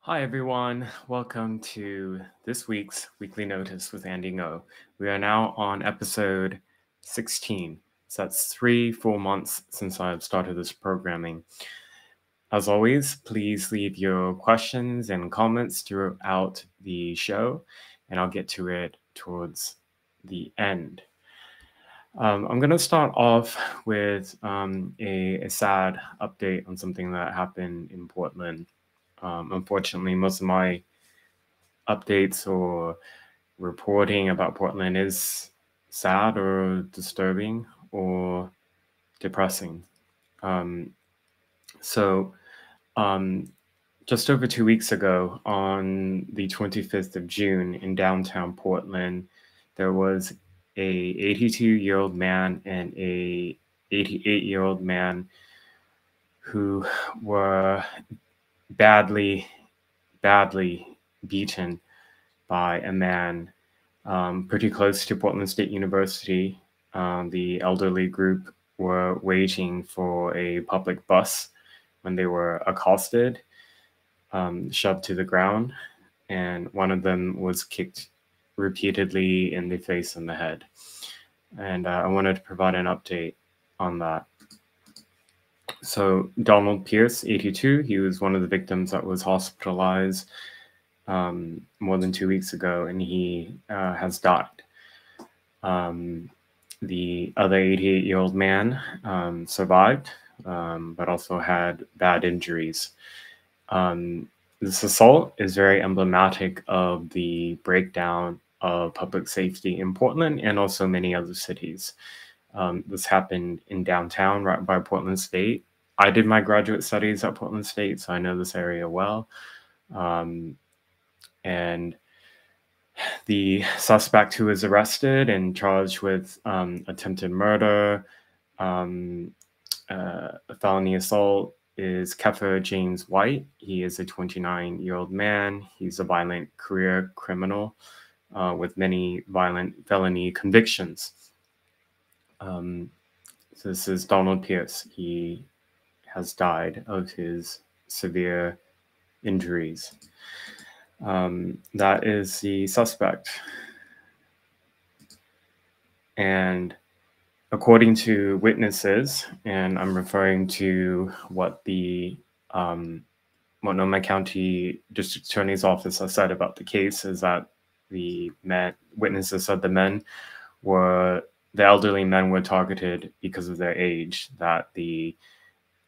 Hi, everyone. Welcome to this week's Weekly Notice with Andy Ngo. We are now on episode 16. So that's 3 full months since I've started this programming. As always, please leave your questions and comments throughout the show, and I'll get to it towards the end. I'm going to start off with a sad update on something that happened in Portland. Unfortunately, most of my updates or reporting about Portland is sad or disturbing or depressing. So, just over 2 weeks ago, on the 25th of June in downtown Portland, there was a 82-year-old man and a 88-year-old man who were badly beaten by a man pretty close to Portland State University. The elderly group were waiting for a public bus when they were accosted, shoved to the ground, and one of them was kicked repeatedly in the face and the head. And I wanted to provide an update on that. So Donald Pierce, 82, he was one of the victims that was hospitalized more than 2 weeks ago, and he has died. The other 88-year-old man survived, but also had bad injuries. This assault is very emblematic of the breakdown of public safety in Portland and also many other cities. This happened in downtown, right by Portland State. I did my graduate studies at Portland State, so I know this area well. And the suspect who was arrested and charged with attempted murder, felony assault, is Keffer James White. He is a 29-year-old man. He's a violent career criminal with many violent felony convictions. So this is Donald Pierce. He has died of his severe injuries. That is the suspect. And according to witnesses, and I'm referring to what the Multnomah County District Attorney's Office has said about the case, is that the witnesses said the elderly men were targeted because of their age, that the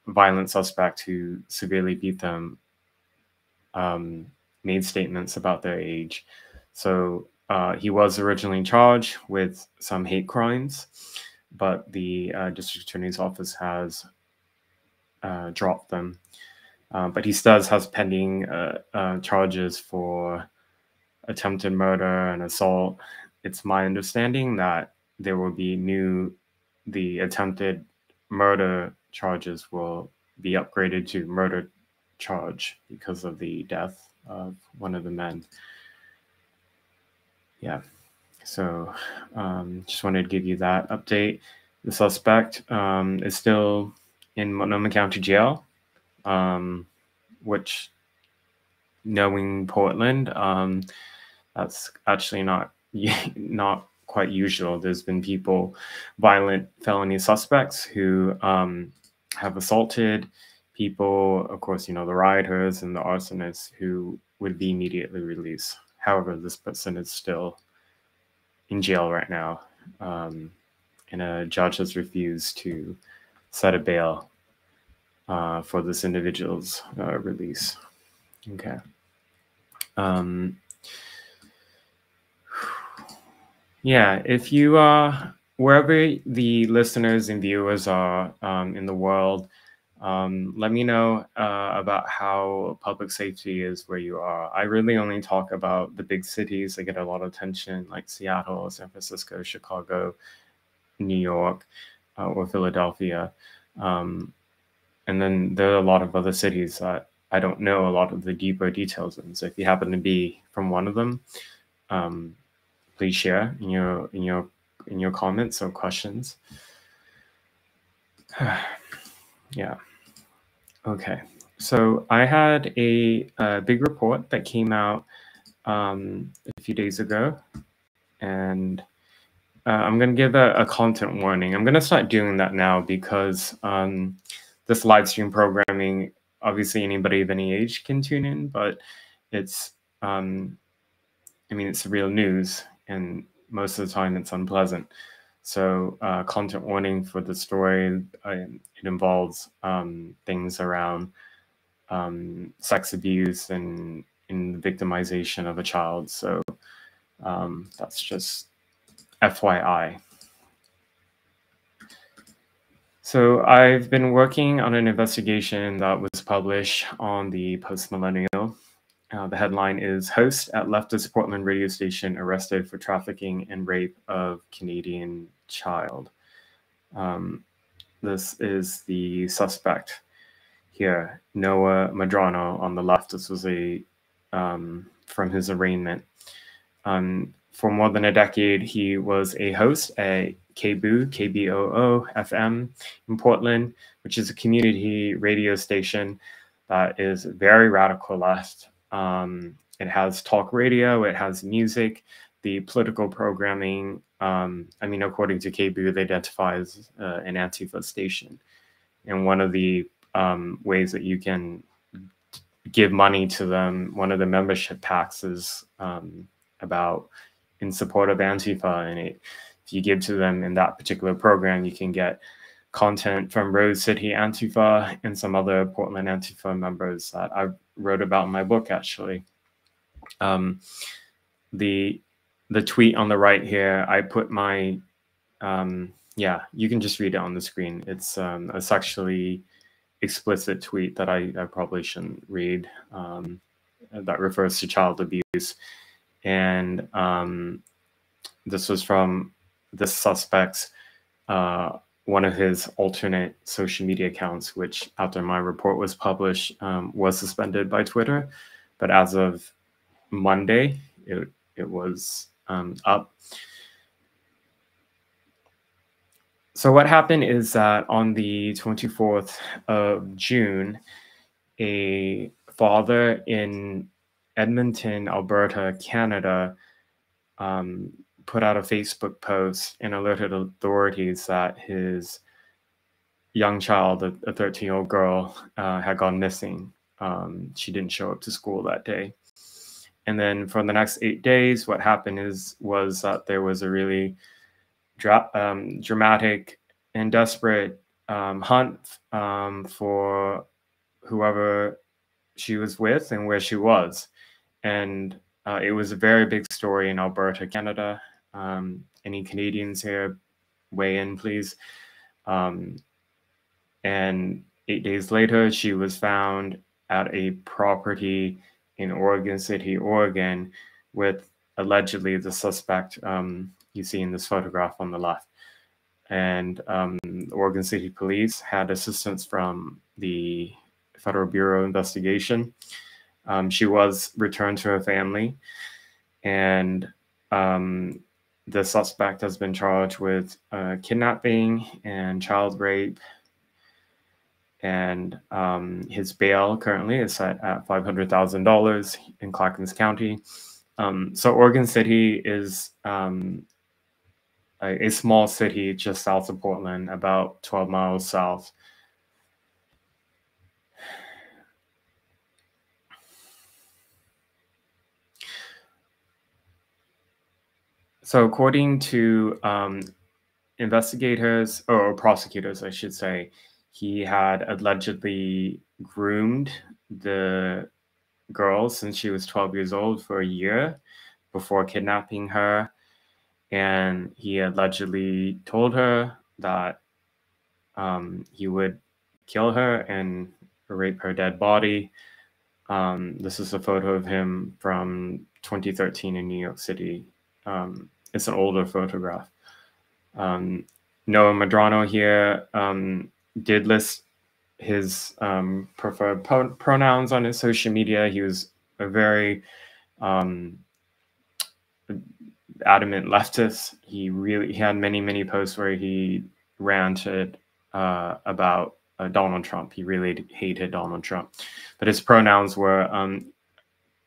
violent suspect who severely beat them made statements about their age. So he was originally charged with some hate crimes, but the district attorney's office has dropped them. But he still has pending charges for attempted murder and assault. It's my understanding that there will be the attempted murder charges will be upgraded to murder charge because of the death of one of the men. Yeah, so just wanted to give you that update. The suspect is still in Multnomah County Jail, which, knowing Portland, that's actually not quite usual. There's been violent felony suspects who have assaulted people, of course, the rioters and the arsonists, who would be immediately released. However, this person is still in jail right now, and a judge has refused to set a bail for this individual's release. Okay. Yeah, if you wherever the listeners and viewers are in the world, let me know about how public safety is where you are. I really only talk about the big cities that get a lot of attention, like Seattle, San Francisco, Chicago, New York, or Philadelphia. And then there are a lot of other cities that I don't know a lot of the deeper details in. So if you happen to be from one of them, please share in your comments or questions. Yeah. Okay. So I had a big report that came out a few days ago, and I'm going to give a content warning. I'm going to start doing that now because this live stream programming, obviously anybody of any age can tune in, but it's, it's real news, and most of the time it's unpleasant. So content warning for the story, it involves things around sex abuse and in the victimization of a child. So that's just FYI. So I've been working on an investigation that was published on the Post Millennial. The headline is "Host at Leftist Portland Radio Station Arrested for Trafficking and Rape of Canadian Child." This is the suspect here, Noah Madrano, on the left. This was from his arraignment. For more than a decade, he was a host at KBOO, KBOO FM in Portland, which is a community radio station that is very radical left. It has talk radio, it has music, the political programming. According to KBOO, they identify as an Antifa station. And one of the ways that you can give money to them, one of the membership packs is about in support of Antifa, and if you give to them in that particular program, you can get content from Rose City Antifa and some other Portland Antifa members that I wrote about in my book, actually. The tweet on the right here, I put my, you can just read it on the screen. It's a sexually explicit tweet that I probably shouldn't read, that refers to child abuse. And this was from the suspect's, one of his alternate social media accounts, which after my report was published, was suspended by Twitter. But as of Monday, it was up. So what happened is that on the 24th of June, a father in Edmonton, Alberta, Canada, put out a Facebook post and alerted authorities that his young child, a 13-year-old girl, had gone missing. She didn't show up to school that day. And then for the next 8 days, what happened was that there was a really dramatic and desperate hunt for whoever she was with and where she was. And it was a very big story in Alberta, Canada. Any Canadians here, weigh in, please. And 8 days later, she was found at a property in Oregon City, Oregon, with allegedly the suspect you see in this photograph on the left. And the Oregon City Police had assistance from the Federal Bureau of Investigation. She was returned to her family, and the suspect has been charged with kidnapping and child rape. And his bail currently is set at $500,000 in Clackamas County. So Oregon City is a small city just south of Portland, about 12 miles south. So according to investigators, or prosecutors, I should say, he had allegedly groomed the girl since she was 12 years old for a year before kidnapping her. And he allegedly told her that he would kill her and rape her dead body. This is a photo of him from 2013 in New York City. It's an older photograph. Noah Madrano here did list his preferred pronouns on his social media. He was a very adamant leftist. He had many posts where he ranted about Donald Trump. He really hated Donald Trump, but his pronouns were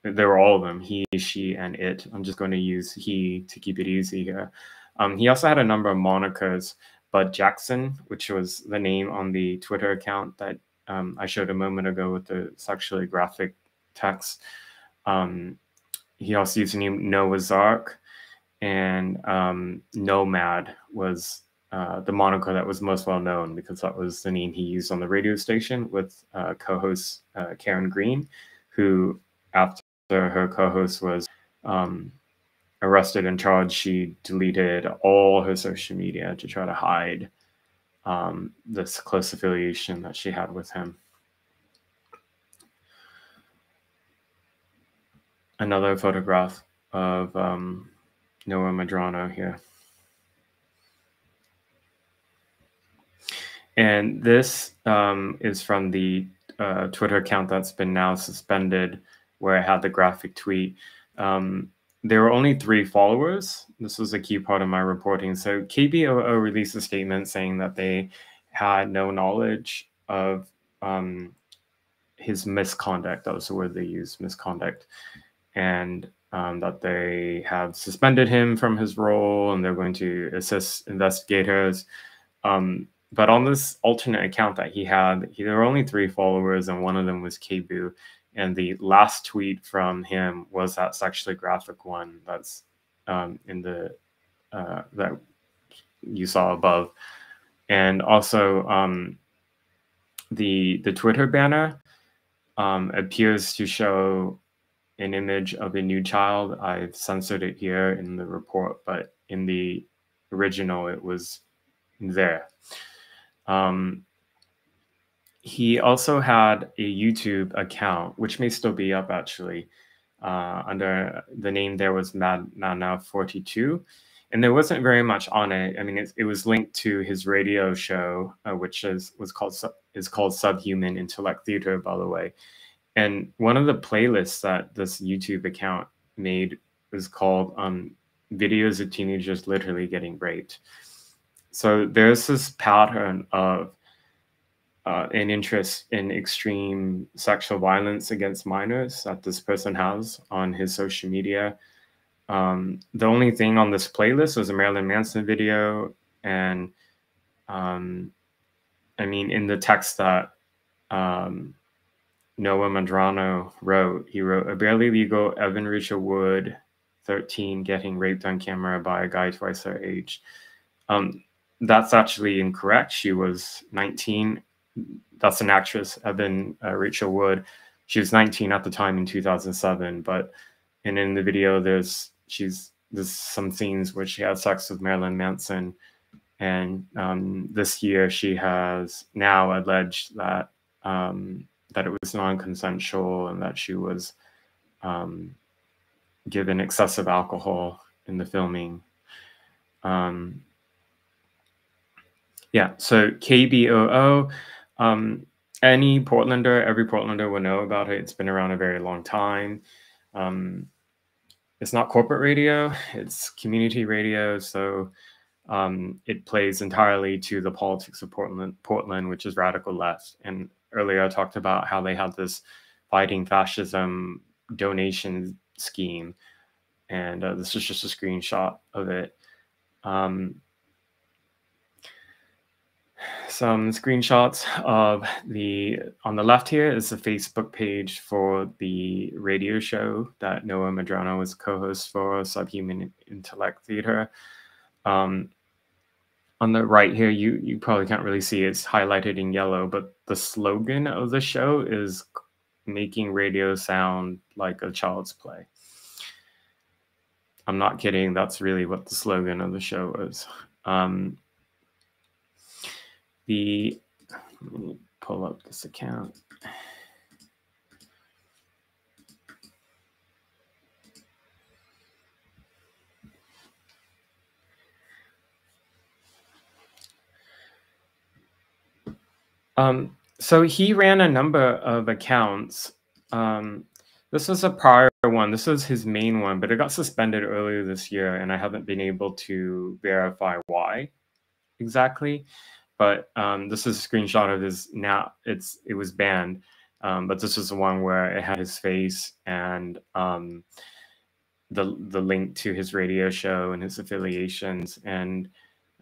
there were all of them: he, she, and it. I'm just going to use he to keep it easy here. He also had a number of monikers. Bud Jackson, which was the name on the Twitter account that I showed a moment ago with the sexually graphic text. He also used the name Noah's Ark, and Nomad was the moniker that was most well known because that was the name he used on the radio station with co-host Karen Green, who, after her co-host was arrested and charged, she deleted all her social media to try to hide this close affiliation that she had with him. Another photograph of Noah Medrano here. And this is from the Twitter account that's been now suspended, where I had the graphic tweet. There were only 3 followers. This was a key part of my reporting. So KBOO released a statement saying that they had no knowledge of his misconduct. That was the word they used, misconduct. And that they have suspended him from his role and they're going to assist investigators. But on this alternate account that he had, there were only 3 followers, and one of them was KBOO. And the last tweet from him was that sexually graphic one that's in the that you saw above. And also the Twitter banner appears to show an image of a nude child. I've censored it here in the report, but in the original it was there. He also had a YouTube account, which may still be up actually, under the name there was Madnow42, and there wasn't very much on it. I mean, it was linked to his radio show, which is called Subhuman Intellect Theater, by the way. And one of the playlists that this YouTube account made is called "Videos of Teenagers Literally Getting Raped." So there's this pattern of an interest in extreme sexual violence against minors that this person has on his social media. The only thing on this playlist was a Marilyn Manson video. And I mean, in the text that Noah Medrano wrote, he wrote, "A barely legal Evan Rachel Wood, 13, getting raped on camera by a guy twice her age." That's actually incorrect. She was 19. That's an actress, Evan Rachel Wood. She was 19 at the time in 2007. But and in the video, there's some scenes where she had sex with Marilyn Manson. And this year, she has now alleged that that it was non-consensual and that she was given excessive alcohol in the filming. Yeah, so KBOO, every Portlander will know about it. It's been around a very long time. It's not corporate radio, it's community radio. So it plays entirely to the politics of Portland, which is radical left. And earlier I talked about how they had this fighting fascism donation scheme. And this is just a screenshot of it. Some screenshots of on the left here is the Facebook page for the radio show that Noah Medrano was co-host for, Subhuman Intellect Theater. On the right here, you probably can't really see it's highlighted in yellow, but the slogan of the show is "Making Radio Sound Like a Child's Play." I'm not kidding. That's really what the slogan of the show is. Let me pull up this account. So he ran a number of accounts. This was a prior one. This was his main one, but it got suspended earlier this year, and I haven't been able to verify why exactly. but this is a screenshot of his now. It was banned, but this is the one where it had his face and the link to his radio show and his affiliations. And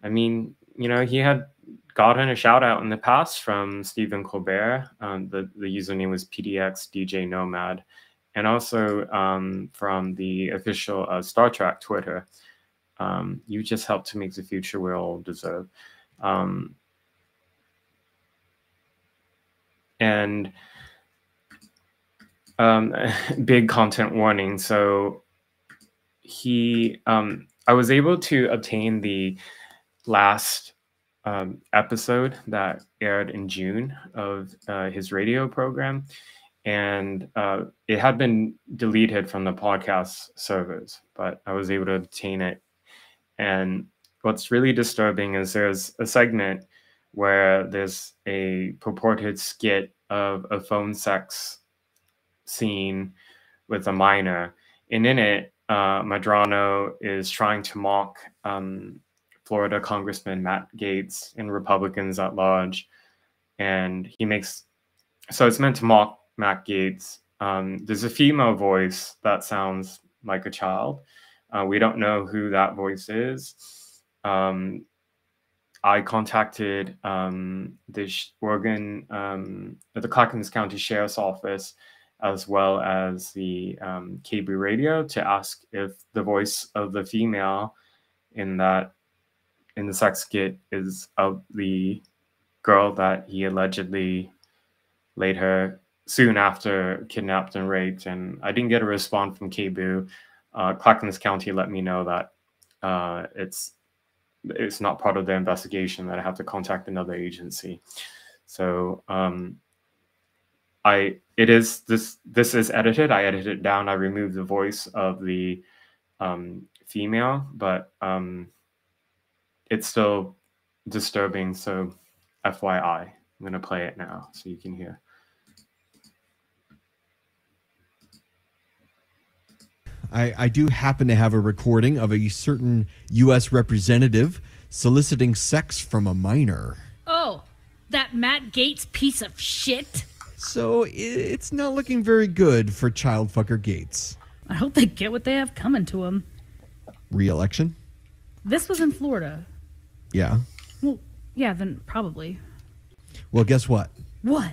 I mean, he had gotten a shout out in the past from Stephen Colbert. The username was PDX DJ Nomad, and also from the official Star Trek Twitter. You just helped to make the future we all deserve. And big content warning. So I was able to obtain the last episode that aired in June of his radio program, and it had been deleted from the podcast servers, but I was able to obtain it. And what's really disturbing is there's a segment where there's a purported skit of a phone sex scene with a minor, and in it, Madrano is trying to mock Florida Congressman Matt Gaetz and Republicans at large, and so it's meant to mock Matt Gaetz. There's a female voice that sounds like a child. We don't know who that voice is. I contacted the Clackamas County Sheriff's Office, as well as the cable radio, to ask if the voice of the female in the sex skit is of the girl that he allegedly later, soon after, kidnapped and raped. And I didn't get a response from KBOO. Clackamas County let me know that it's not part of the investigation, that I have to contact another agency. So this is edited. I edited it down. I removed the voice of the female, but it's still disturbing. So FYI, I'm going to play it now so you can hear. I do happen to have a recording of a certain U.S. representative soliciting sex from a minor. Oh, that Matt Gaetz piece of shit? So it's not looking very good for childfucker Gaetz. I hope they get what they have coming to them. Re-election? This was in Florida. Yeah. Well, yeah, then probably. Well, guess what? What?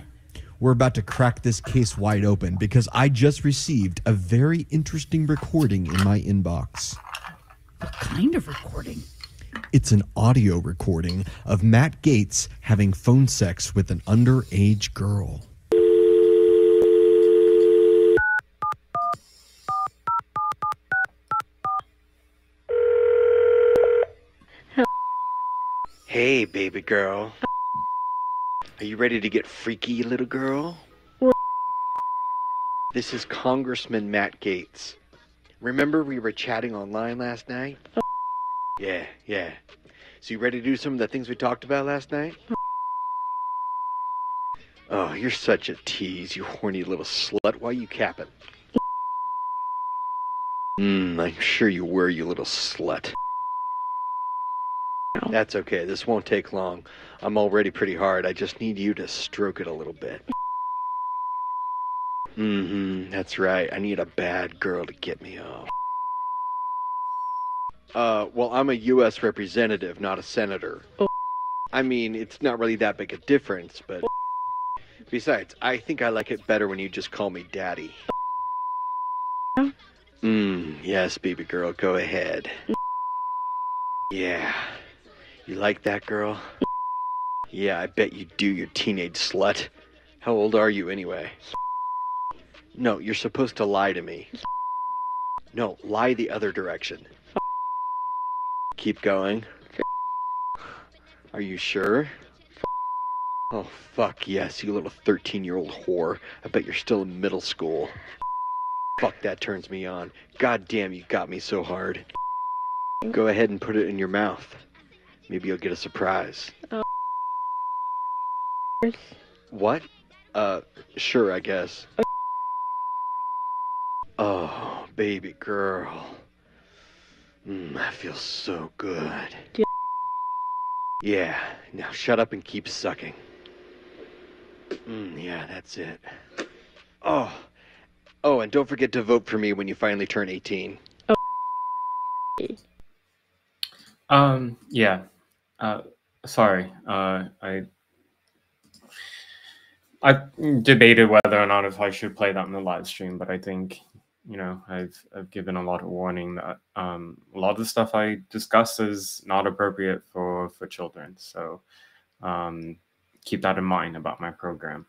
We're about to crack this case wide open because I just received a very interesting recording in my inbox. What kind of recording? It's an audio recording of Matt Gaetz having phone sex with an underage girl. Hey, baby girl. Are you ready to get freaky, little girl? This is Congressman Matt Gaetz. Remember we were chatting online last night? Yeah. So you ready to do some of the things we talked about last night? Oh, you're such a tease, you horny little slut. Why you capping? I'm sure you were, you little slut. That's okay, this won't take long. I'm already pretty hard. I just need you to stroke it a little bit. That's right. I need a bad girl to get me off. Well, I'm a U.S. representative, not a senator. I mean, it's not really that big a difference, but... Besides, I think I like it better when you just call me daddy. Yes, baby girl, go ahead. Yeah. You like that, girl? Yeah, I bet you do, you teenage slut. How old are you, anyway? No, you're supposed to lie to me. No, lie the other direction. Keep going. Are you sure? Oh, fuck yes, you little 13-year-old whore. I bet you're still in middle school. Fuck, that turns me on. God damn, you got me so hard. Go ahead and put it in your mouth. Maybe you'll get a surprise. What? Sure, I guess. Oh, baby girl. That feels so good. Yeah, now shut up and keep sucking. Yeah, that's it. Oh, and don't forget to vote for me when you finally turn 18. Yeah. Sorry. I debated whether or not if I should play that in the live stream, but I think, I've given a lot of warning that a lot of the stuff I discuss is not appropriate for children. So keep that in mind about my programming.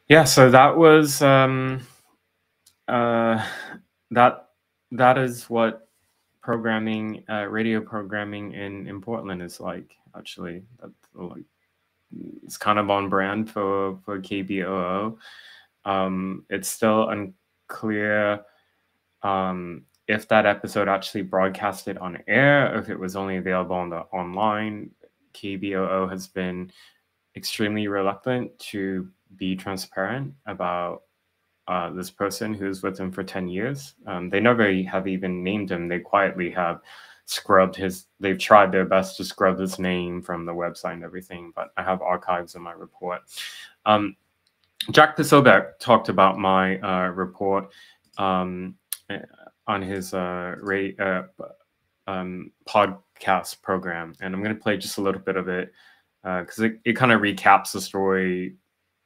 Yeah. So that was that is what programming, radio programming in Portland is like. Actually, like, it's kind of on brand for KBOO. It's still unclear if that episode actually broadcasted on air, or if it was only available on the online. KBOO has been extremely reluctant to be transparent about this person who's with him for 10 years. They never have even named him. They quietly have they've tried their best to scrub his name from the website and everything, but I have archives in my report. Jack Posobiec talked about my report on his podcast program, and I'm going to play just a little bit of it because it kind of recaps the story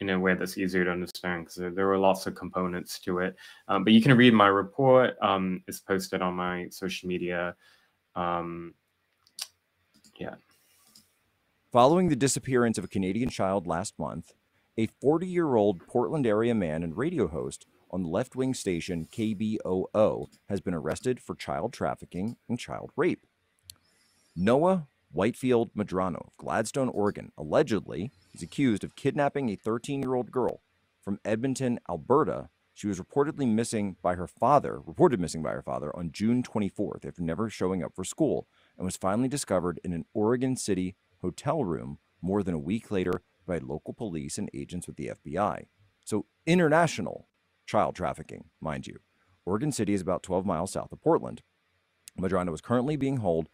in a way that's easier to understand, because there were lots of components to it. But you can read my report. It's posted on my social media. Yeah. Following the disappearance of a Canadian child last month, a 40-year-old Portland area man and radio host on the left-wing station KBOO has been arrested for child trafficking and child rape. Noah Whitefield Medrano of Gladstone, Oregon, allegedly is accused of kidnapping a 13-year-old girl from Edmonton, Alberta. She was reported missing by her father on June 24th after never showing up for school, and was finally discovered in an Oregon City hotel room more than a week later by local police and agents with the FBI. So international child trafficking, mind you. Oregon City is about 12 miles south of Portland. Medrano is currently being held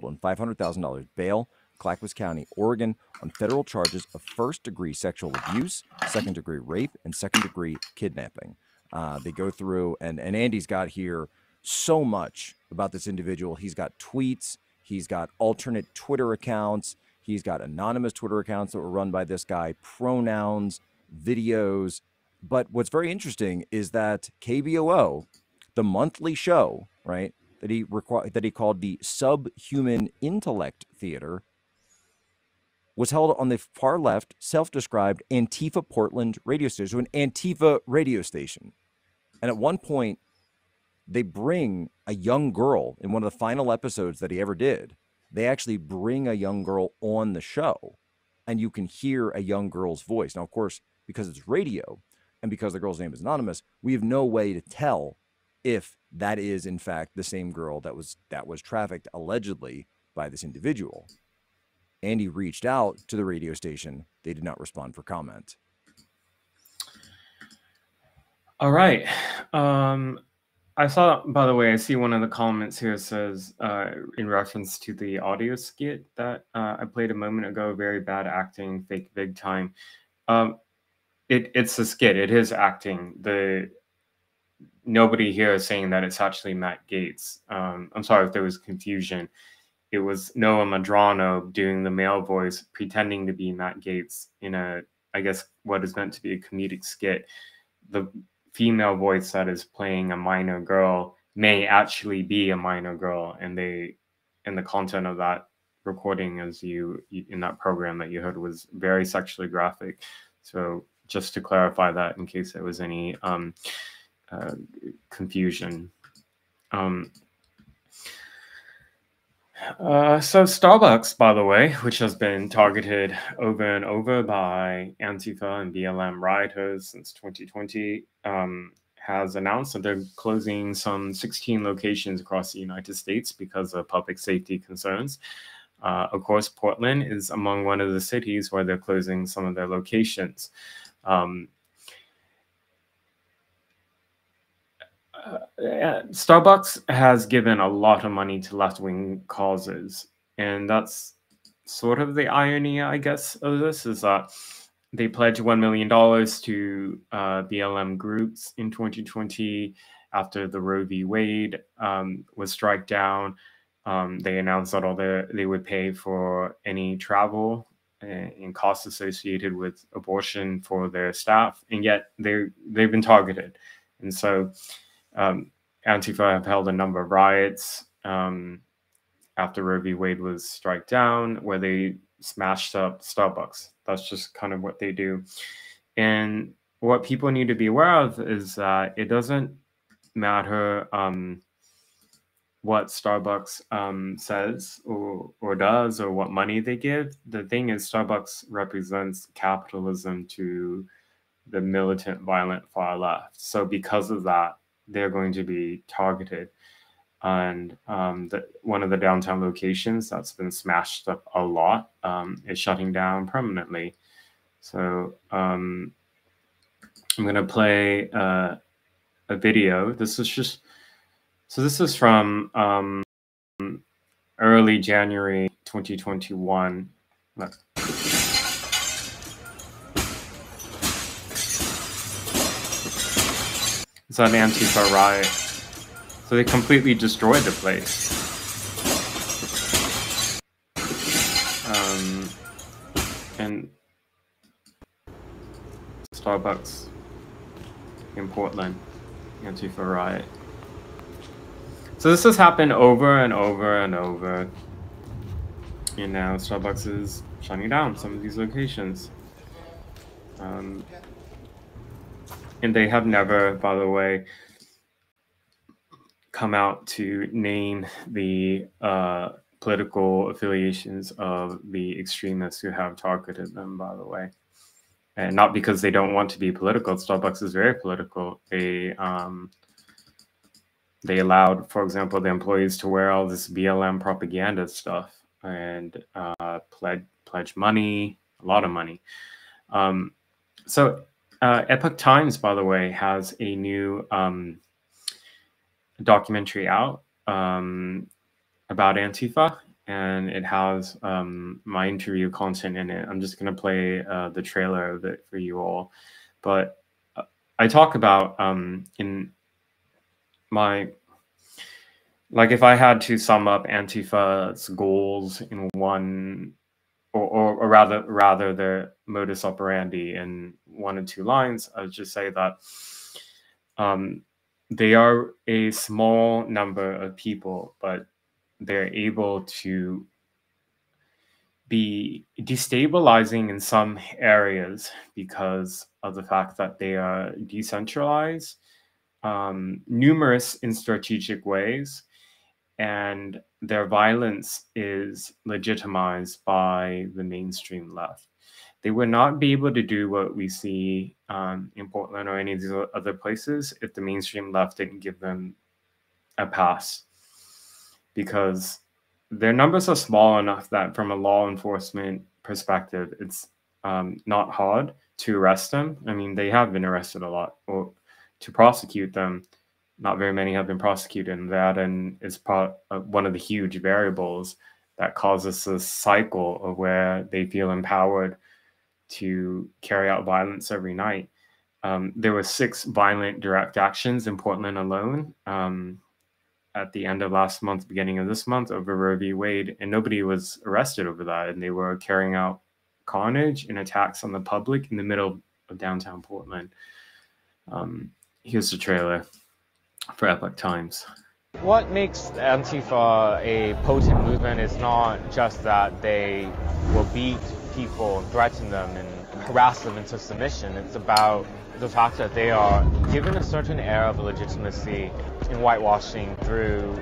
on $500,000 bail, Clackamas County, Oregon, on federal charges of first-degree sexual abuse, second-degree rape, and second-degree kidnapping. They go through, and Andy's got here so much about this individual. He's got tweets. He's got alternate Twitter accounts. He's got anonymous Twitter accounts that were run by this guy, pronouns, videos. But what's very interesting is that KBOO, the monthly show, right, that he called the Subhuman Intellect Theater, was held on the far left, self-described Antifa Portland radio station, an Antifa radio station. And at one point, they bring a young girl in one of the final episodes that he ever did. They actually bring a young girl on the show, and you can hear a young girl's voice. Now, of course, because it's radio and because the girl's name is anonymous, we have no way to tell if that is, in fact, the same girl that was trafficked allegedly by this individual. Andy reached out to the radio station. They did not respond for comment. All right. I saw, by the way, I see one of the comments here says, in reference to the audio skit that I played a moment ago, very bad acting, fake big time. It's a skit. It is acting. Nobody here is saying that it's actually Matt Gaetz. I'm sorry if there was confusion. It was Noah Medrano doing the male voice, pretending to be Matt Gaetz in I guess, what is meant to be a comedic skit. The female voice that is playing a minor girl may actually be a minor girl, and the content of that recording, as you in that program that you heard, was very sexually graphic. So just to clarify that, in case there was any confusion. So Starbucks, by the way, which has been targeted over and over by Antifa and BLM rioters since 2020, has announced that they're closing some 16 locations across the United States because of public safety concerns. Of course, Portland is among one of the cities where they're closing some of their locations. Starbucks has given a lot of money to left-wing causes, and that's sort of the irony, I guess, of this, is that they pledged $1 million to BLM groups in 2020 after the Roe v. Wade was struck down. They announced that they would pay for any travel and costs associated with abortion for their staff, and yet they've been targeted. And so Antifa have held a number of riots after Roe v. Wade was struck down, where they smashed up Starbucks. That's just kind of what they do. And what people need to be aware of is that it doesn't matter what Starbucks says or does, or what money they give. The thing is, Starbucks represents capitalism to the militant, violent far left. So because of that, they're going to be targeted. And one of the downtown locations that's been smashed up a lot is shutting down permanently. So I'm going to play a video. This is from early January 2021. Look. It's an Antifa riot. So they completely destroyed the place. And Starbucks in Portland, Antifa riot. So this has happened over and over and over. And now Starbucks is shutting down some of these locations. And they have never, by the way, come out to name the political affiliations of the extremists who have targeted them, by the way. And not because they don't want to be political. Starbucks is very political. They allowed, for example, the employees to wear all this BLM propaganda stuff and pledge money, a lot of money. So Epoch Times, by the way, has a new documentary out about Antifa, and it has my interview content in it. I'm just going to play the trailer of it for you all. But I talk about in my, like, if I had to sum up Antifa's goals in one, or rather their modus operandi in 1 or 2 lines, I would just say that they are a small number of people, but they're able to be destabilizing in some areas because of the fact that they are decentralized, numerous in strategic ways, and their violence is legitimized by the mainstream left. They would not be able to do what we see in Portland or any of these other places if the mainstream left didn't give them a pass, because their numbers are small enough that from a law enforcement perspective, it's not hard to arrest them. I mean, they have been arrested a lot, or to prosecute them. Not very many have been prosecuted, and that is one of the huge variables that causes this cycle of where they feel empowered to carry out violence every night. There were 6 violent direct actions in Portland alone at the end of last month, beginning of this month, over Roe v. Wade, and nobody was arrested over that. And they were carrying out carnage and attacks on the public in the middle of downtown Portland. Here's the trailer for Epoch Times. What makes Antifa a potent movement is not just that they will beat people, threaten them, and harass them into submission. It's about the fact that they are given a certain air of legitimacy in whitewashing through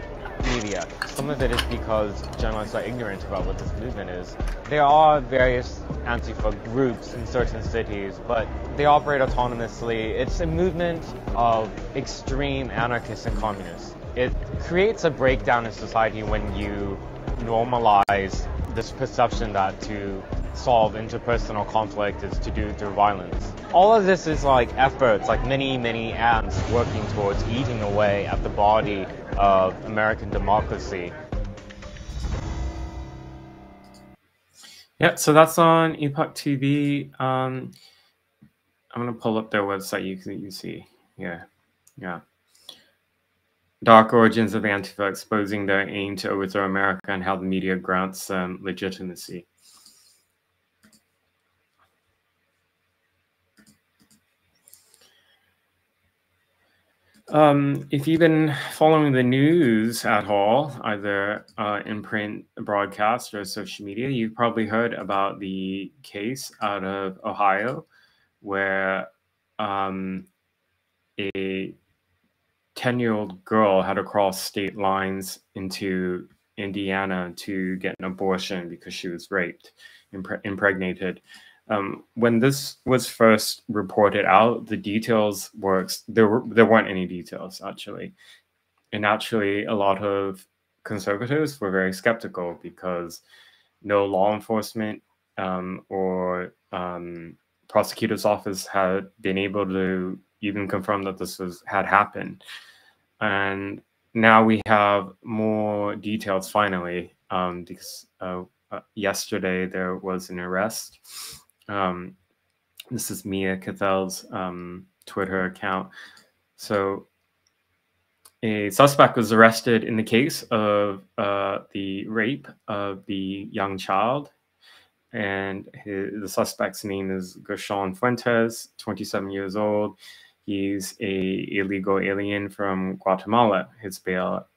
media. Some of it is because journalists are ignorant about what this movement is. There are various Antifa groups in certain cities, but they operate autonomously. It's a movement of extreme anarchists and communists. It creates a breakdown in society when you normalize this perception that to solve interpersonal conflict is to do through violence. All of this is like efforts, like many ants working towards eating away at the body of American democracy. Yeah, so that's on Epoch TV. I'm gonna pull up their website. You see, yeah. Dark origins of Antifa, exposing their aim to overthrow America and how the media grants them legitimacy. If you've been following the news at all, either in print, broadcast, or social media, you've probably heard about the case out of Ohio where a 10-year-old girl had to cross state lines into Indiana to get an abortion because she was raped, impregnated. When this was first reported out, the details were there weren't any details actually, and actually a lot of conservatives were very skeptical because no law enforcement or prosecutor's office had been able to even confirm that this had happened. And now we have more details finally, because yesterday there was an arrest. This is Mia Cathel's Twitter account. So a suspect was arrested in the case of the rape of the young child. And the suspect's name is Gershon Fuentes, 27 years old. He's a illegal alien from Guatemala. His bail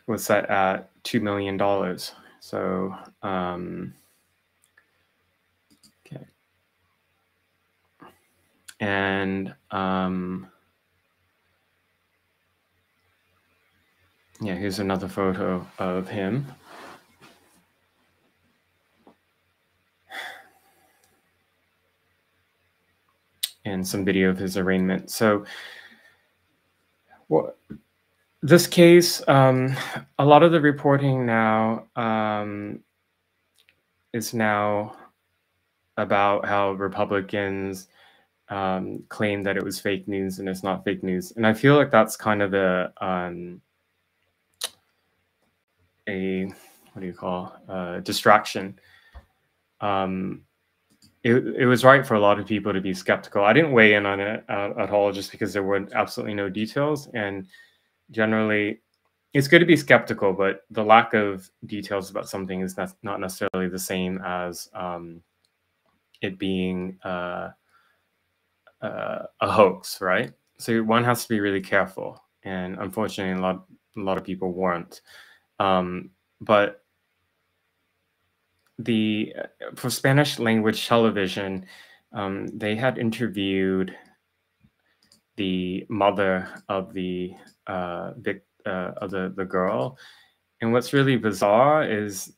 was set at $2 million. So, okay. And yeah, here's another photo of him. And some video of his arraignment. So, this case, a lot of the reporting now is now about how Republicans claim that it was fake news and it's not fake news. And I feel like that's kind of a what do you call distraction. It was right for a lot of people to be skeptical. I didn't weigh in on it at all just because there were absolutely no details. And generally, it's good to be skeptical, but the lack of details about something is not necessarily the same as it being a hoax, right? So one has to be really careful. And unfortunately, a lot of people weren't. But for Spanish language television, they had interviewed the mother of the girl, and what's really bizarre is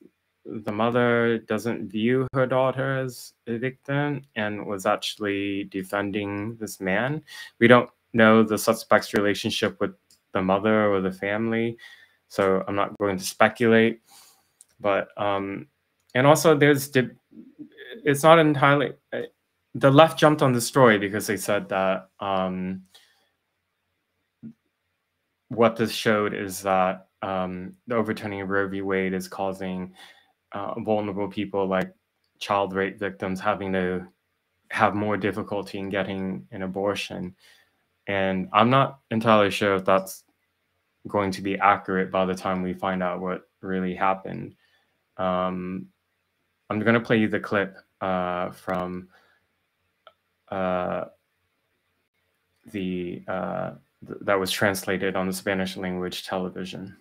the mother doesn't view her daughter as a victim and was actually defending this man. We don't know the suspect's relationship with the mother or the family, so I'm not going to speculate. But and also it's not entirely, the left jumped on the story because they said that what this showed is that the overturning of Roe v. Wade is causing vulnerable people like child rape victims having to have more difficulty in getting an abortion. And I'm not entirely sure if that's going to be accurate by the time we find out what really happened. I'm going to play you the clip from that was translated on the Spanish language television.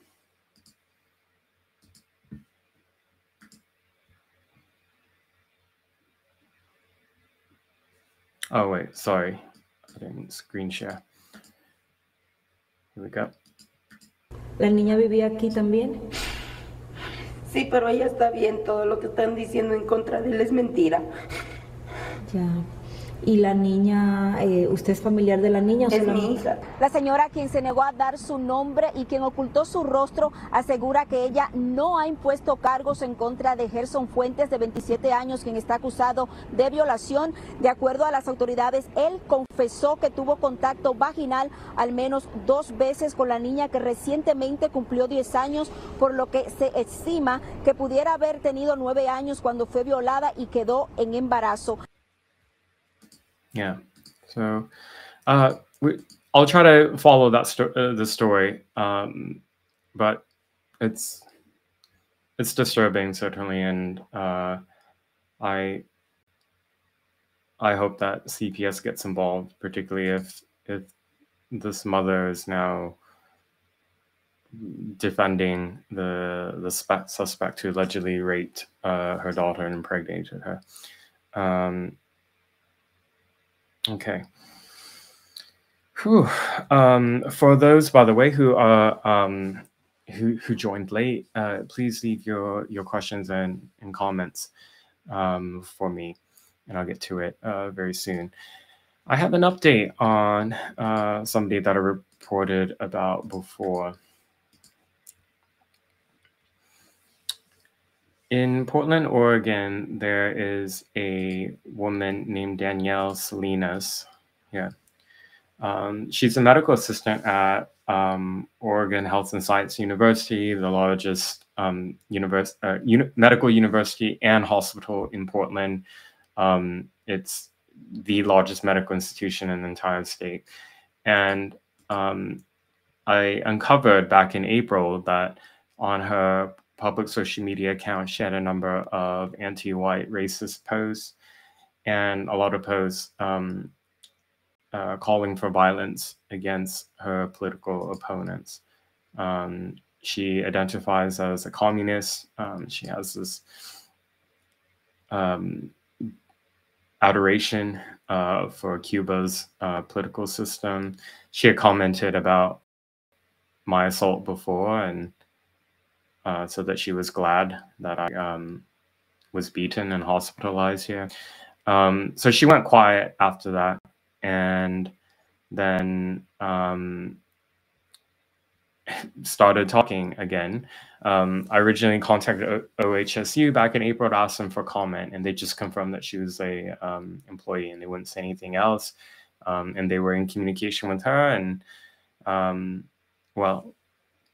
Oh, wait, sorry. I didn't screen share. Here we go. ¿La niña vivía aquí también? Sí, pero ella está bien. Todo lo que están diciendo en contra de él es mentira. Ya. ¿Y la niña, usted es familiar de la niña? Es mi hija. La señora, quien se negó a dar su nombre y quien ocultó su rostro, asegura que ella no ha impuesto cargos en contra de Gerson Fuentes, de 27 años, quien está acusado de violación. De acuerdo a las autoridades, él confesó que tuvo contacto vaginal al menos 2 veces con la niña, que recientemente cumplió 10 años, por lo que se estima que pudiera haber tenido 9 años cuando fue violada y quedó en embarazo. Yeah. So, I'll try to follow that the story, but it's disturbing, certainly, and I hope that CPS gets involved, particularly if this mother is now defending the suspect who allegedly raped her daughter and impregnated her. Okay. Whew. For those, by the way, who are who joined late, please leave your questions and comments for me, and I'll get to it very soon. I have an update on somebody that I reported about before. In Portland, Oregon, there is a woman named Danielle Salinas. Yeah. She's a medical assistant at Oregon Health and Science University, the largest medical university and hospital in Portland. It's the largest medical institution in the entire state. And I uncovered back in April that on her public social media account, she had a number of anti-white racist posts and a lot of posts calling for violence against her political opponents. She identifies as a communist. She has this adoration for Cuba's political system. She had commented about my assault before, and so that she was glad that I was beaten and hospitalized here. So she went quiet after that, and then started talking again. I originally contacted OHSU back in April to ask them for comment, and they just confirmed that she was a employee, and they wouldn't say anything else. And they were in communication with her, and well,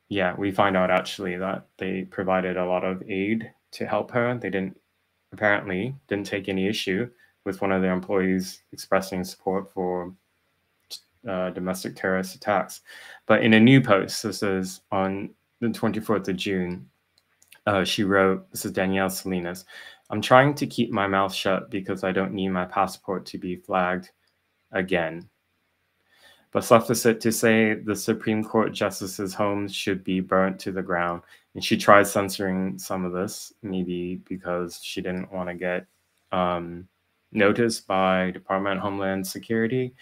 yeah, we find out actually that they provided a lot of aid to help her. They apparently didn't take any issue with one of their employees expressing support for domestic terrorist attacks. But in a new post, this is on the 24th of June, she wrote, this is Danielle Salinas, "I'm trying to keep my mouth shut because I don't need my passport to be flagged again. But suffice it to say, the Supreme Court justices' homes should be burnt to the ground." And she tried censoring some of this, maybe because she didn't want to get noticed by Department of Homeland Security.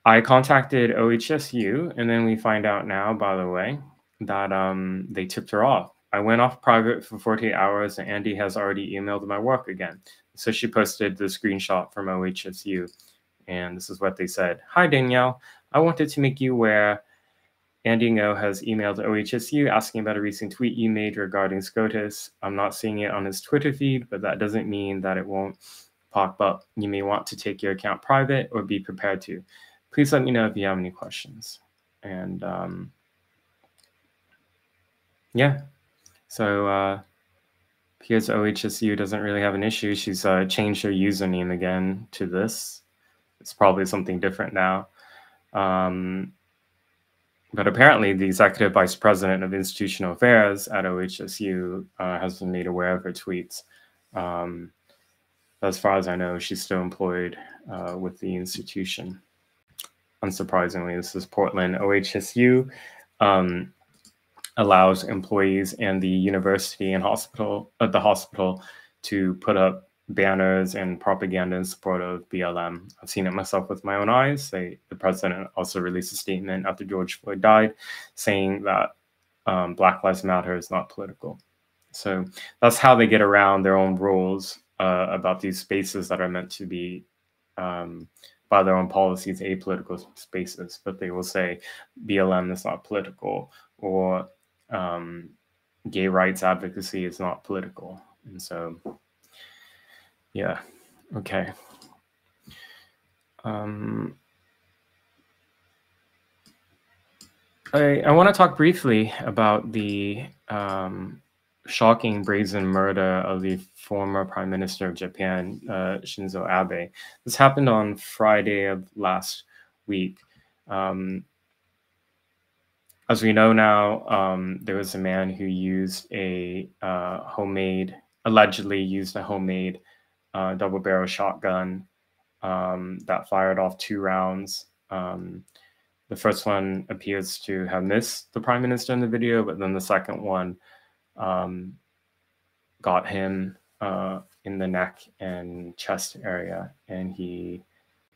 I contacted OHSU, and then we find out now, by the way, that they tipped her off. I went off private for 48 hours, and Andy has already emailed my work again. So she posted the screenshot from OHSU. And this is what they said. "Hi, Danielle. I wanted to make you aware Andy Ngo has emailed OHSU asking about a recent tweet you made regarding SCOTUS. I'm not seeing it on his Twitter feed, but that doesn't mean that it won't pop up. You may want to take your account private or be prepared to. Please let me know if you have any questions." And yeah, so appears OHSU doesn't really have an issue. She's changed her username again to this. It's probably something different now. But apparently the executive vice president of institutional affairs at OHSU has been made aware of her tweets. As far as I know, she's still employed with the institution. Unsurprisingly, this is Portland. OHSU allows employees and the university and the hospital to put up banners and propaganda in support of BLM. I've seen it myself with my own eyes. The president also released a statement after George Floyd died saying that Black Lives Matter is not political. So that's how they get around their own rules about these spaces that are meant to be, by their own policies, apolitical spaces, but they will say BLM is not political, or gay rights advocacy is not political. And so, yeah, okay. I want to talk briefly about the shocking brazen murder of the former Prime Minister of Japan, Shinzo Abe. This happened on Friday of last week. As we know now, there was a man who used a allegedly used a homemade double-barrel shotgun that fired off 2 rounds. The first one appears to have missed the Prime Minister in the video, but then the second one got him in the neck and chest area, and he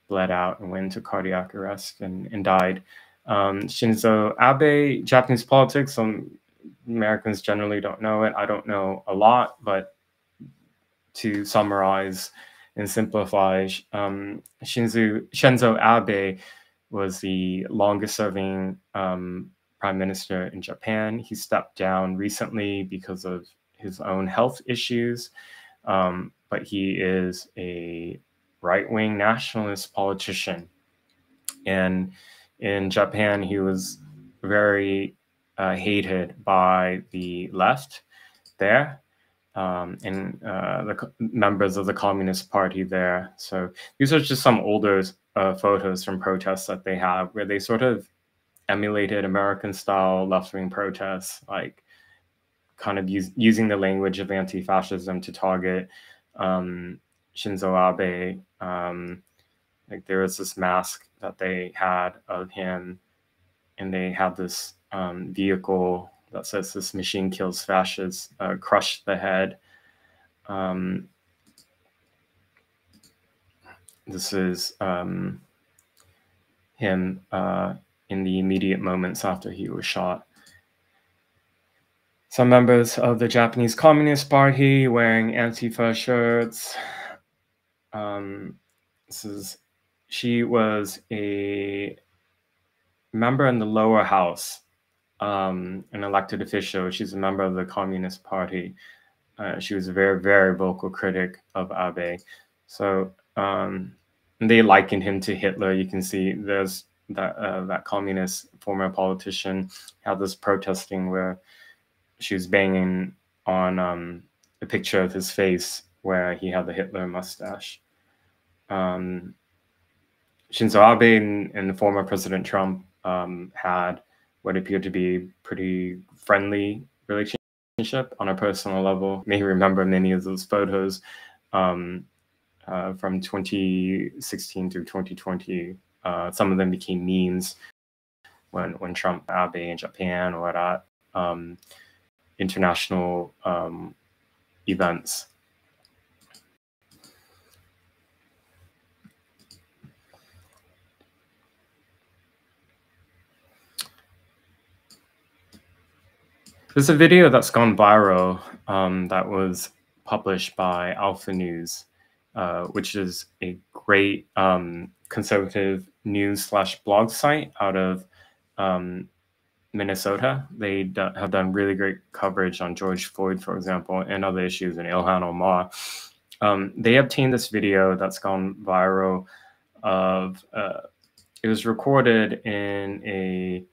bled out and went into cardiac arrest and died. Shinzo Abe, Japanese politics, some Americans generally don't know it. I don't know a lot, but to summarize and simplify, Shinzo Abe was the longest-serving prime minister in Japan. He stepped down recently because of his own health issues, but he is a right-wing nationalist politician. And in Japan, he was very hated by the left there, and the members of the Communist Party there. So these are just some older photos from protests that they have, where they sort of emulated American-style left-wing protests, like kind of using the language of anti-fascism to target Shinzo Abe. Like there was this mask that they had of him, and they had this vehicle that says "This machine kills fascists," crush the head. This is him in the immediate moments after he was shot. Some members of the Japanese Communist Party wearing Antifa shirts. She was a member in the lower house, an elected official. She's a member of the Communist Party. She was a very, very vocal critic of Abe. So they likened him to Hitler. You can see there's that communist former politician had this protesting where she was banging on a picture of his face where he had the Hitler mustache. Shinzo Abe and former President Trump had what appeared to be pretty friendly relationship on a personal level. You may remember many of those photos from 2016 through 2020. Some of them became memes when Trump, Abe in Japan or at international events. There's a video that's gone viral that was published by Alpha News, which is a great conservative news/blog site out of Minnesota. They have done really great coverage on George Floyd, for example, and other issues in Ilhan Omar. They obtained this video that's gone viral of, it was recorded in a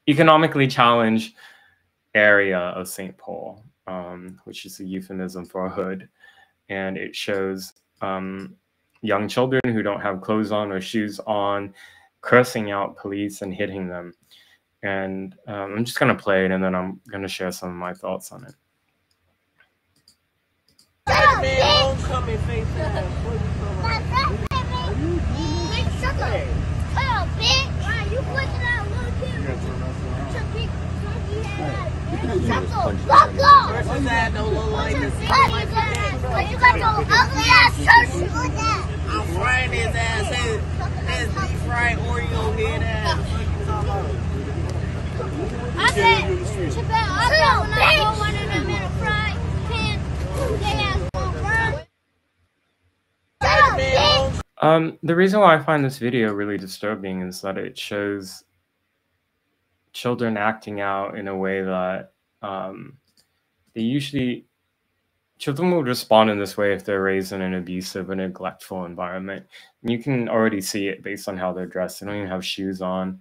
economically challenged area of St. Paul, which is a euphemism for a hood. And it shows young children who don't have clothes on or shoes on, cursing out police and hitting them. And I'm just going to play it, and then I'm going to share some of my thoughts on it. Shut the fuck up! You got your ugly ass shirt. I'm frying his ass. His deep fried Oreo head ass. I said, The reason why I find this video really disturbing is that it shows children acting out in a way that they usually children will respond in this way if they're raised in an abusive or neglectful environment. And you can already see it based on how they're dressed. They don't even have shoes on.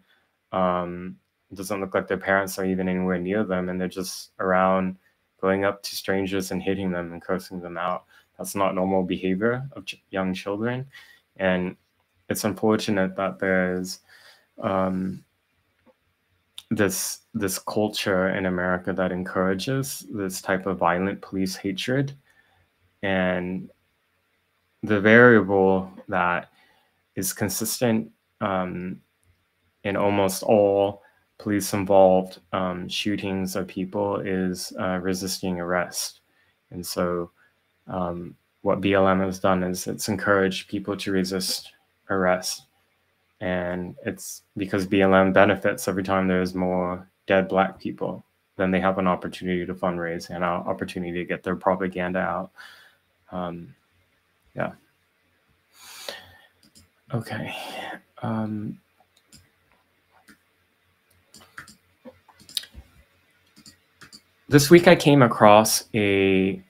It doesn't look like their parents are even anywhere near them, and they're just around going up to strangers and hitting them and cursing them out. That's not normal behavior of young children. And it's unfortunate that there's this culture in America that encourages this type of violent police hatred. And the variable that is consistent in almost all police-involved shootings of people is resisting arrest. And so what BLM has done is it's encouraged people to resist arrest. And it's because BLM benefits every time there's more dead Black people, then they have an opportunity to fundraise and an opportunity to get their propaganda out. Yeah. Okay. This week I came across a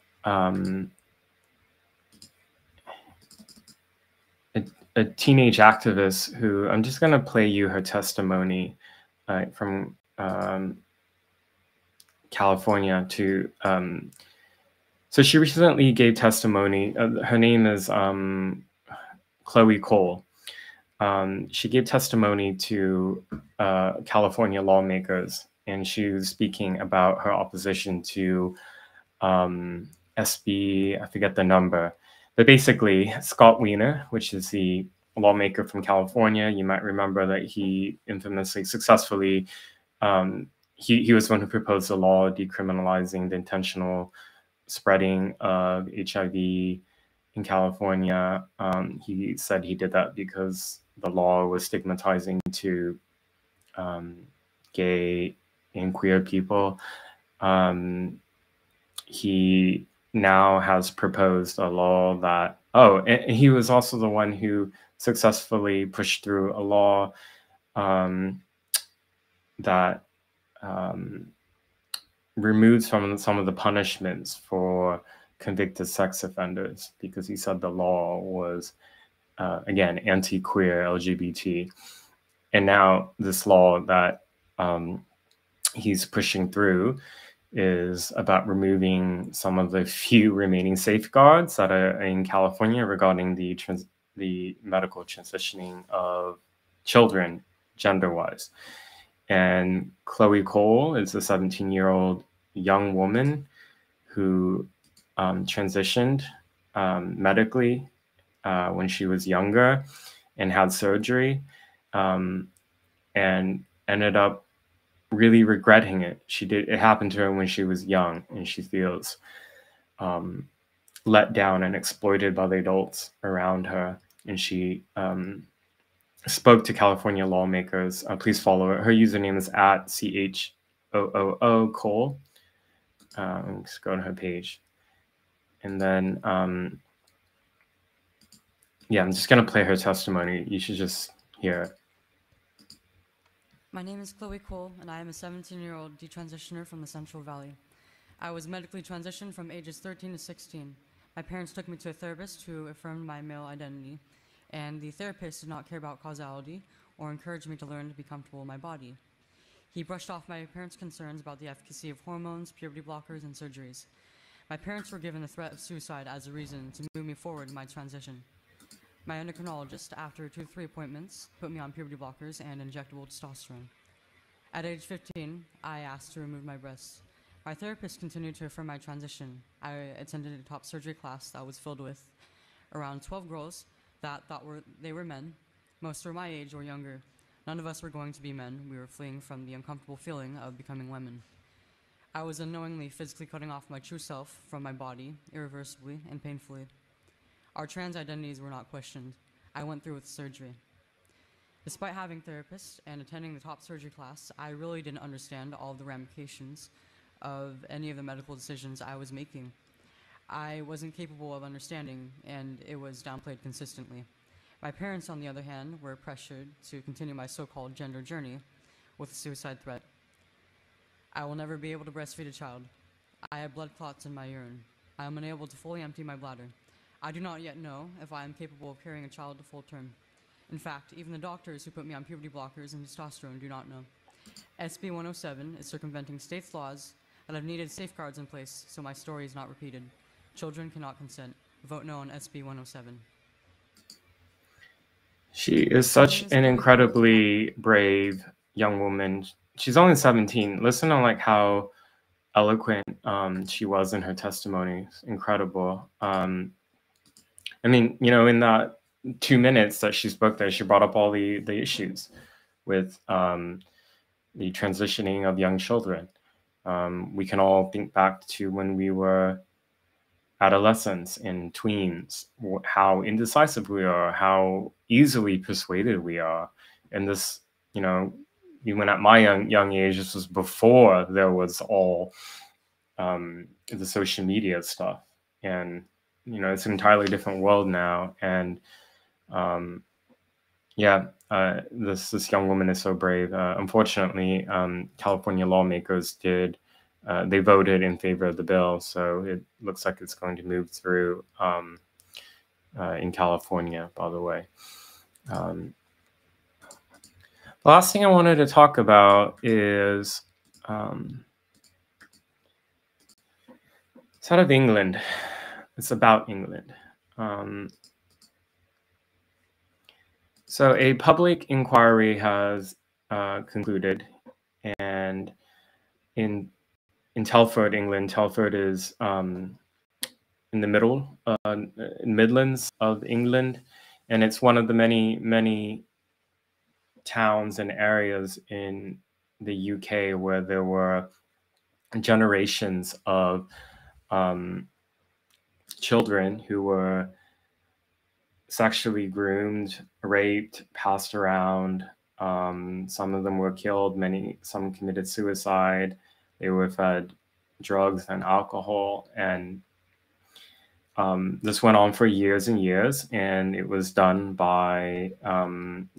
teenage activist who, I'm just going to play you her testimony from California to, so she recently gave testimony. Her name is Chloe Cole. She gave testimony to California lawmakers, and she was speaking about her opposition to SB, I forget the number, but basically Scott Wiener, which is the lawmaker from California. You might remember that he infamously, successfully, he was the one who proposed a law decriminalizing the intentional spreading of HIV in California. He said he did that because the law was stigmatizing to gay and queer people. He now has proposed a law that, and he was also the one who successfully pushed through a law that removes from some of the punishments for convicted sex offenders, because he said the law was, again, anti-queer, LGBT. And now this law that he's pushing through is about removing some of the few remaining safeguards that are in California regarding the medical transitioning of children gender-wise. And Chloe Cole is a 17-year-old young woman who transitioned medically when she was younger and had surgery, and ended up really regretting it. It happened to her when she was young, and she feels let down and exploited by the adults around her. And she spoke to California lawmakers. Please follow her. Her username is @CHOOO Cole. Just go to her page. And then, yeah, I'm just going to play her testimony. You should just hear it. My name is Chloe Cole, and I am a 17-year-old detransitioner from the Central Valley. I was medically transitioned from ages 13 to 16. My parents took me to a therapist who affirmed my male identity, and the therapist did not care about causality or encourage me to learn to be comfortable in my body. He brushed off my parents' concerns about the efficacy of hormones, puberty blockers, and surgeries. My parents were given the threat of suicide as a reason to move me forward in my transition. My endocrinologist, after 2 to 3 appointments, put me on puberty blockers and injectable testosterone. At age 15, I asked to remove my breasts. My therapist continued to affirm my transition. I attended a top surgery class that was filled with around 12 girls that thought they were men. Most were my age or younger. None of us were going to be men. We were fleeing from the uncomfortable feeling of becoming women. I was unknowingly physically cutting off my true self from my body, irreversibly and painfully. Our trans identities were not questioned. I went through with surgery. Despite having therapists and attending the top surgery class, I really didn't understand all of the ramifications of any of the medical decisions I was making. I wasn't capable of understanding, and it was downplayed consistently. My parents, on the other hand, were pressured to continue my so-called gender journey with a suicide threat. I will never be able to breastfeed a child. I have blood clots in my urine. I am unable to fully empty my bladder. I do not yet know if I am capable of carrying a child to full term. In fact, even the doctors who put me on puberty blockers and testosterone do not know. SB 107 is circumventing states' laws that have needed safeguards in place so my story is not repeated. Children cannot consent. Vote no on SB 107. She is such an incredibly brave young woman. She's only 17. Listen to like how eloquent she was in her testimony. It's incredible. I mean, you know, in that 2 minutes that she spoke there, she brought up all the issues with the transitioning of young children. We can all think back to when we were adolescents and tweens, how indecisive we are, how easily persuaded we are. And this, you know, even at my young age, this was before there was all the social media stuff. And, you know, it's an entirely different world now. And this young woman is so brave. Unfortunately, California lawmakers they voted in favor of the bill, so it looks like it's going to move through in California, by the way. The last thing I wanted to talk about is it's out of England. It's about England. So a public inquiry has concluded, and in Telford, England, Telford is in the middle, Midlands of England, and it's one of the many towns and areas in the UK where there were generations of children who were sexually groomed, raped, passed around. Some of them were killed. Some committed suicide. They were fed drugs and alcohol, and this went on for years and years, and it was done by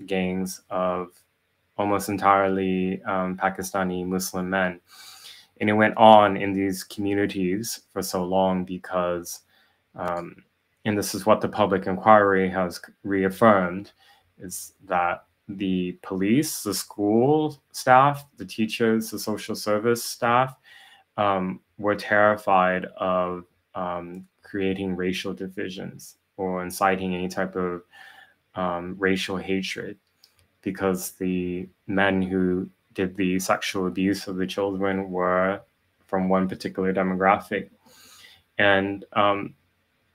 gangs of almost entirely Pakistani Muslim men. And it went on in these communities for so long because, and this is what the public inquiry has reaffirmed, is that the police, the school staff, the teachers, the social service staff were terrified of creating racial divisions or inciting any type of racial hatred, because the men who did the sexual abuse of the children were from one particular demographic. And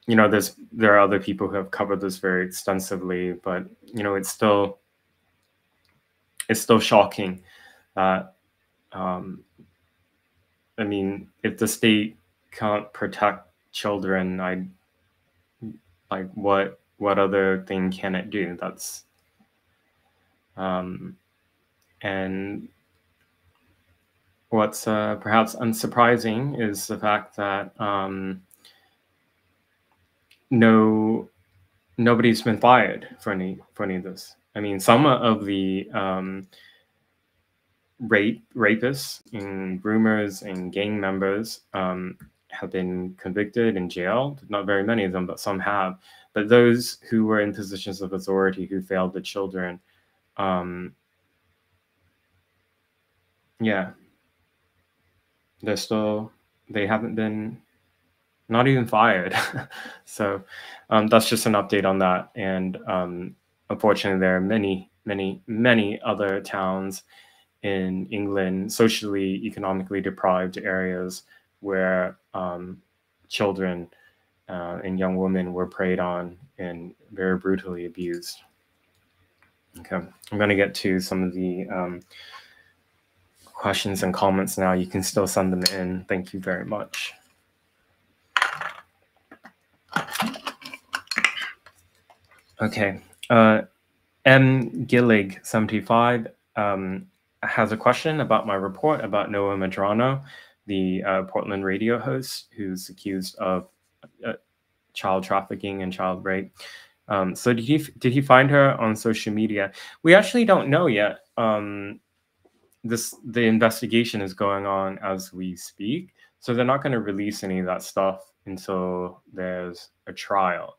you know, there are other people who have covered this very extensively, but you know, it's still shocking that I mean, if the state can't protect children, what other thing can it do? That's and what's perhaps unsurprising is the fact that nobody's been fired for any of this. I mean, some of the rapists and groomers and gang members have been convicted and jailed. Not very many of them, but some have. But those who were in positions of authority who failed the children, yeah, they haven't been, not even fired. So that's just an update on that. And unfortunately, there are many other towns in England, socially, economically deprived areas where children and young women were preyed on and very brutally abused. Okay, I'm going to get to some of the questions and comments now. You can still send them in. Thank you very much. Okay. M. Gillig75 has a question about my report about Noah Medrano, the Portland radio host who's accused of child trafficking and child rape. So did he find her on social media? We actually don't know yet. The investigation is going on as we speak, so they're not going to release any of that stuff until there's a trial.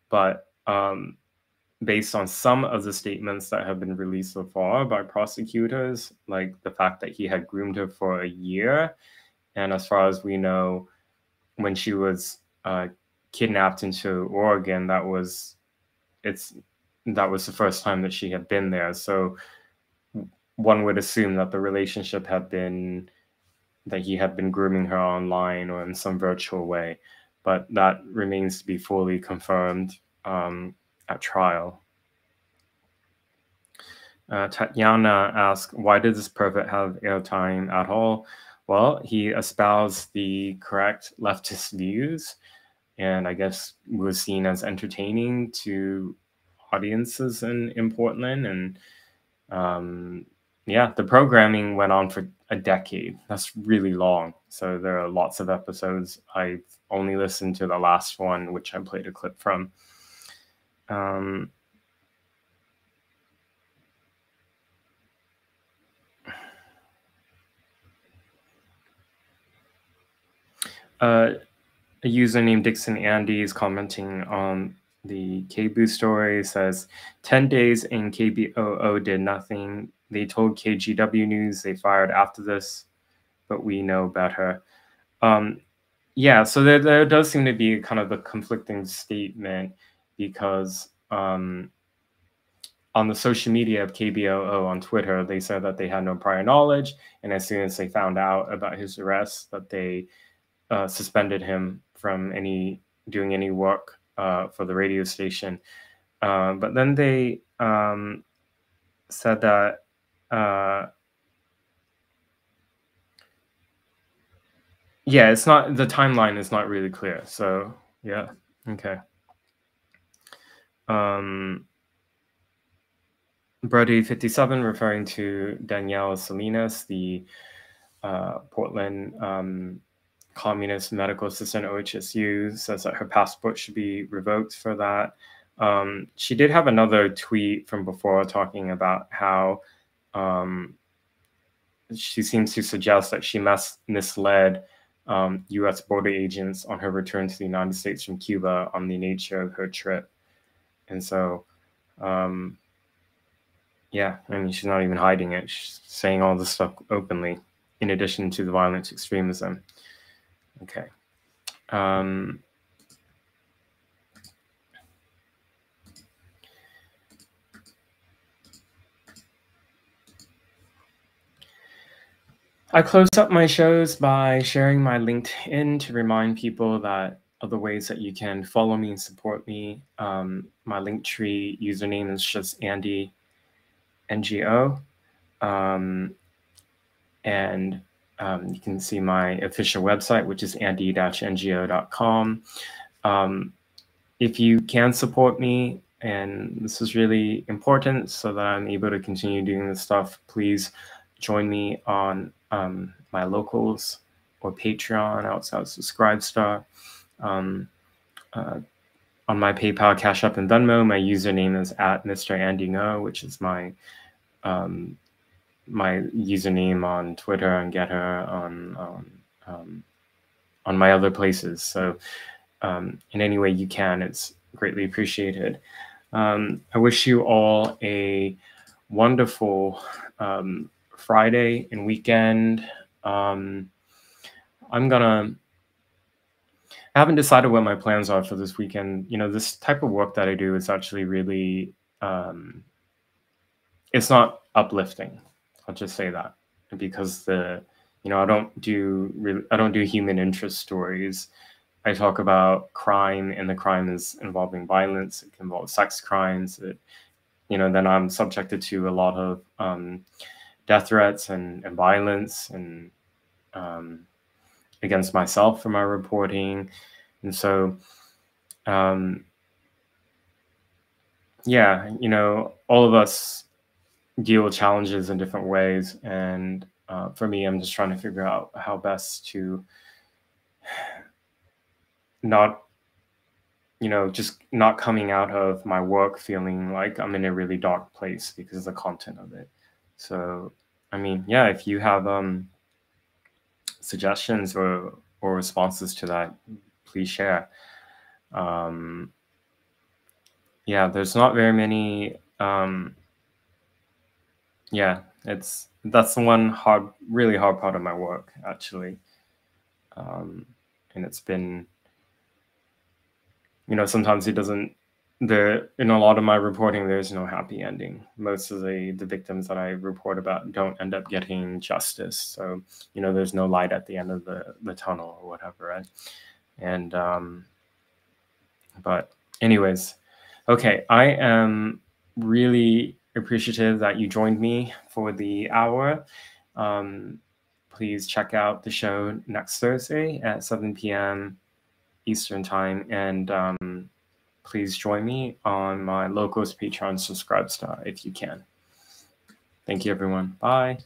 But based on some of the statements that have been released so far by prosecutors, like the fact that he had groomed her for a year, and as far as we know, when she was kidnapped into Oregon, that was the first time that she had been there. So one would assume that the relationship had been that he had been grooming her online or in some virtual way, but that remains to be fully confirmed at trial. Tatiana asked, why did this pervert have airtime at all? Well, he espoused the correct leftist views, and I guess was seen as entertaining to audiences in Portland. And yeah, the programming went on for a decade. That's really long. So there are lots of episodes. I've only listened to the last one, which I played a clip from. A user named Dixon Andy is commenting on the KBOO story. Says 10 days in KBOO did nothing. They told KGW News they fired after this, but we know better. Yeah, so there does seem to be kind of a conflicting statement, because on the social media of KBOO on Twitter, they said that they had no prior knowledge, and as soon as they found out about his arrest, that they suspended him from doing any work for the radio station. But then they said that yeah, it's not, the timeline is not really clear. So yeah, okay. Brody 57 referring to Danielle Salinas, the Portland communist medical assistant OHSU, says that her passport should be revoked for that. She did have another tweet from before talking about how she seems to suggest that she misled U.S. border agents on her return to the United States from Cuba on the nature of her trip. And so, yeah, I mean, she's not even hiding it. She's saying all this stuff openly, in addition to the violent extremism. Okay. I close up my shows by sharing my LinkedIn to remind people that of the ways that you can follow me and support me. My Linktree username is just Andy NGO. And you can see my official website, which is andy-ngo.com. If you can support me, and this is really important so that I'm able to continue doing this stuff, please join me on my locals or Patreon outside Subscribestar. On my PayPal, Cash App, and Venmo, my username is @MrAndyNgo, which is my my username on Twitter and Getter, on my other places. So in any way you can, it's greatly appreciated. I wish you all a wonderful Friday and weekend. I haven't decided what my plans are for this weekend. You know, this type of work that I do is actually really, it's not uplifting. I'll just say that, because I don't do human interest stories. I talk about crime, and the crime is involving violence. It can involve sex crimes. Then I'm subjected to a lot of death threats and violence and against myself for my reporting. And so yeah, you know, all of us deal with challenges in different ways, and for me, I'm just trying to figure out how best to not, you know, just not coming out of my work feeling like I'm in a really dark place because of the content of it. So, I mean, yeah, if you have suggestions or responses to that, please share. Yeah, there's not very many. Yeah, that's the one really hard part of my work, actually. And it's been, you know, sometimes it doesn't. In a lot of my reporting, there's no happy ending. Most of the victims that I report about don't end up getting justice. So, you know, there's no light at the end of the tunnel or whatever, right? And but anyways, okay, I am really appreciative that you joined me for the hour. Please check out the show next Thursday at 7 p.m. Eastern Time, and please join me on my Locals Patreon Subscribe Star if you can. Thank you, everyone. Bye.